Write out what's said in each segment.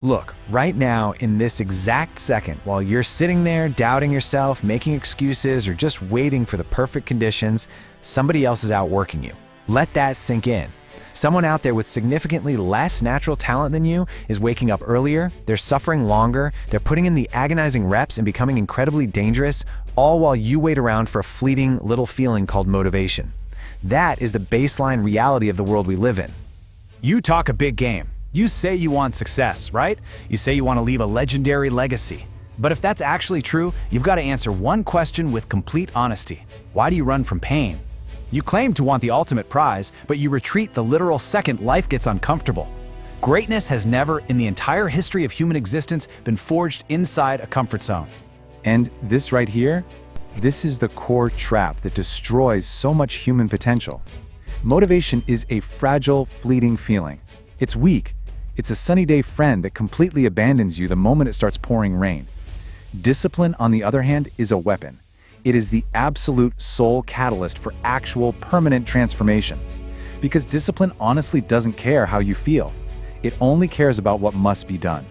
Look, right now, in this exact second, while you're sitting there doubting yourself, making excuses, or just waiting for the perfect conditions, somebody else is outworking you. Let that sink in. Someone out there with significantly less natural talent than you is waking up earlier, they're suffering longer, they're putting in the agonizing reps and becoming incredibly dangerous, all while you wait around for a fleeting little feeling called motivation. That is the baseline reality of the world we live in. You talk a big game. You say you want success, right? You say you want to leave a legendary legacy. But if that's actually true, you've got to answer one question with complete honesty. Why do you run from pain? You claim to want the ultimate prize, but you retreat the literal second life gets uncomfortable. Greatness has never, in the entire history of human existence, been forged inside a comfort zone. And this right here, this is the core trap that destroys so much human potential. Motivation is a fragile, fleeting feeling. It's weak. It's a sunny day friend that completely abandons you the moment it starts pouring rain. Discipline, on the other hand, is a weapon. It is the absolute sole catalyst for actual permanent transformation. Because discipline honestly doesn't care how you feel. It only cares about what must be done.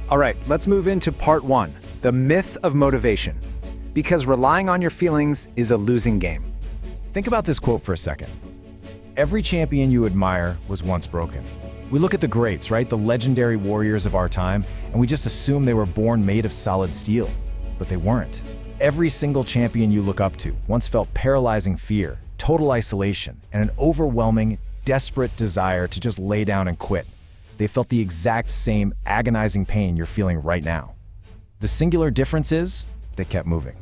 All right, let's move into part one, the myth of motivation. Because relying on your feelings is a losing game. Think about this quote for a second. Every champion you admire was once broken. We look at the greats, right? The legendary warriors of our time, and we just assume they were born made of solid steel. But they weren't. Every single champion you look up to once felt paralyzing fear, total isolation, and an overwhelming, desperate desire to just lay down and quit. They felt the exact same agonizing pain you're feeling right now. The singular difference is, they kept moving.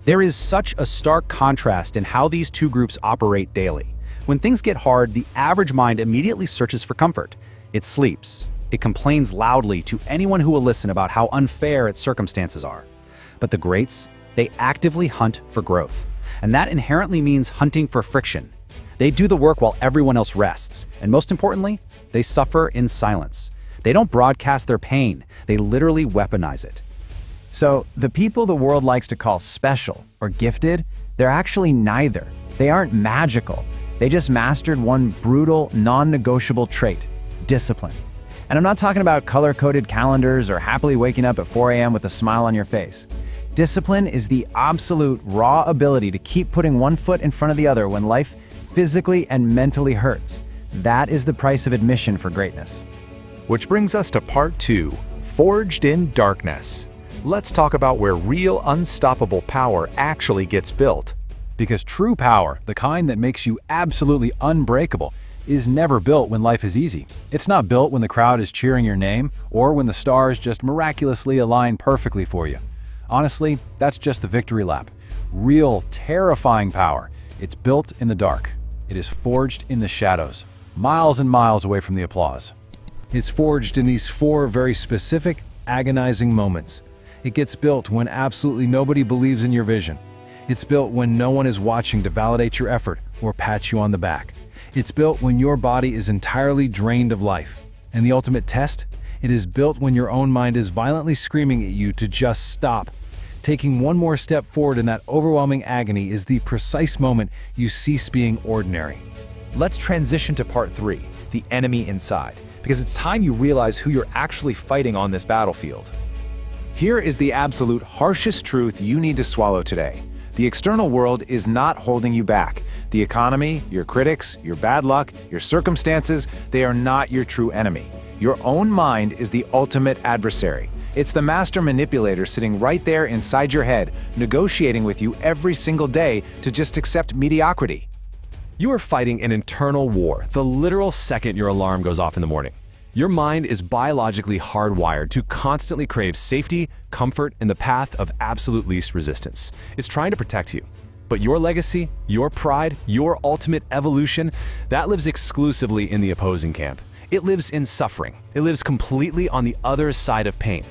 There is such a stark contrast in how these two groups operate daily. When things get hard, the average mind immediately searches for comfort. It sleeps. It complains loudly to anyone who will listen about how unfair its circumstances are. But the greats, they actively hunt for growth. And that inherently means hunting for friction. They do the work while everyone else rests. And most importantly, they suffer in silence. They don't broadcast their pain. They literally weaponize it. So, the people the world likes to call special or gifted, they're actually neither. They aren't magical. They just mastered one brutal, non-negotiable trait: discipline. And I'm not talking about color-coded calendars or happily waking up at 4 a.m. with a smile on your face. Discipline is the absolute raw ability to keep putting one foot in front of the other when life physically and mentally hurts. That is the price of admission for greatness. Which brings us to part two, Forged in Darkness. Let's talk about where real unstoppable power actually gets built. Because true power, the kind that makes you absolutely unbreakable, is never built when life is easy. It's not built when the crowd is cheering your name or when the stars just miraculously align perfectly for you. Honestly, that's just the victory lap. Real, terrifying power. It's built in the dark. It is forged in the shadows, miles and miles away from the applause. It's forged in these four very specific, agonizing moments. It gets built when absolutely nobody believes in your vision. It's built when no one is watching to validate your effort or pat you on the back. It's built when your body is entirely drained of life. And the ultimate test? It is built when your own mind is violently screaming at you to just stop. Taking one more step forward in that overwhelming agony is the precise moment you cease being ordinary. Let's transition to part three, the enemy inside, because it's time you realize who you're actually fighting on this battlefield. Here is the absolute harshest truth you need to swallow today. The external world is not holding you back. The economy, your critics, your bad luck, your circumstances, they are not your true enemy. Your own mind is the ultimate adversary. It's the master manipulator sitting right there inside your head, negotiating with you every single day to just accept mediocrity. You are fighting an internal war the literal second your alarm goes off in the morning. Your mind is biologically hardwired to constantly crave safety, comfort, and the path of absolute least resistance. It's trying to protect you. But your legacy, your pride, your ultimate evolution, that lives exclusively in the opposing camp. It lives in suffering. It lives completely on the other side of pain.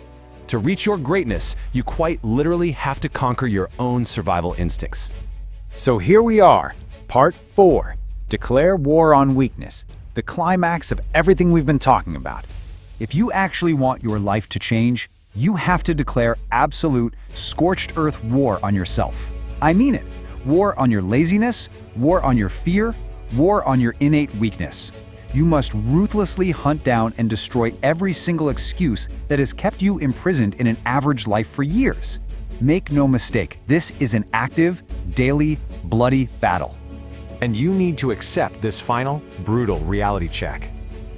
To reach your greatness, you quite literally have to conquer your own survival instincts. So here we are, part 4, Declare War on Weakness. The climax of everything we've been talking about. If you actually want your life to change, you have to declare absolute, scorched earth war on yourself. I mean it. War on your laziness, war on your fear, war on your innate weakness. You must ruthlessly hunt down and destroy every single excuse that has kept you imprisoned in an average life for years. Make no mistake, this is an active, daily, bloody battle. And you need to accept this final, brutal reality check.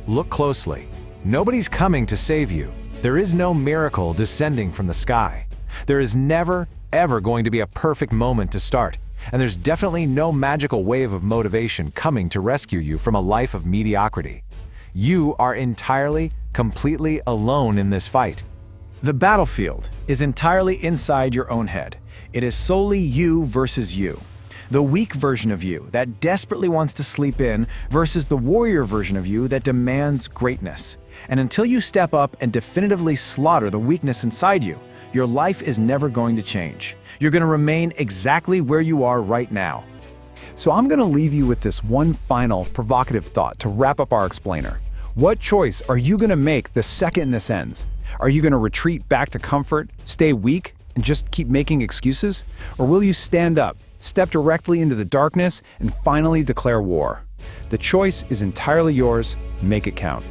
Look closely. Nobody's coming to save you. There is no miracle descending from the sky. There is never, ever going to be a perfect moment to start. And there's definitely no magical wave of motivation coming to rescue you from a life of mediocrity. You are entirely, completely alone in this fight. The battlefield is entirely inside your own head. It is solely you versus you. The weak version of you that desperately wants to sleep in versus the warrior version of you that demands greatness. And until you step up and definitively slaughter the weakness inside you, your life is never going to change. You're going to remain exactly where you are right now. So I'm going to leave you with this one final provocative thought to wrap up our explainer. What choice are you going to make the second this ends? Are you going to retreat back to comfort, stay weak, and just keep making excuses? Or will you stand up, step directly into the darkness, and finally declare war? The choice is entirely yours. Make it count.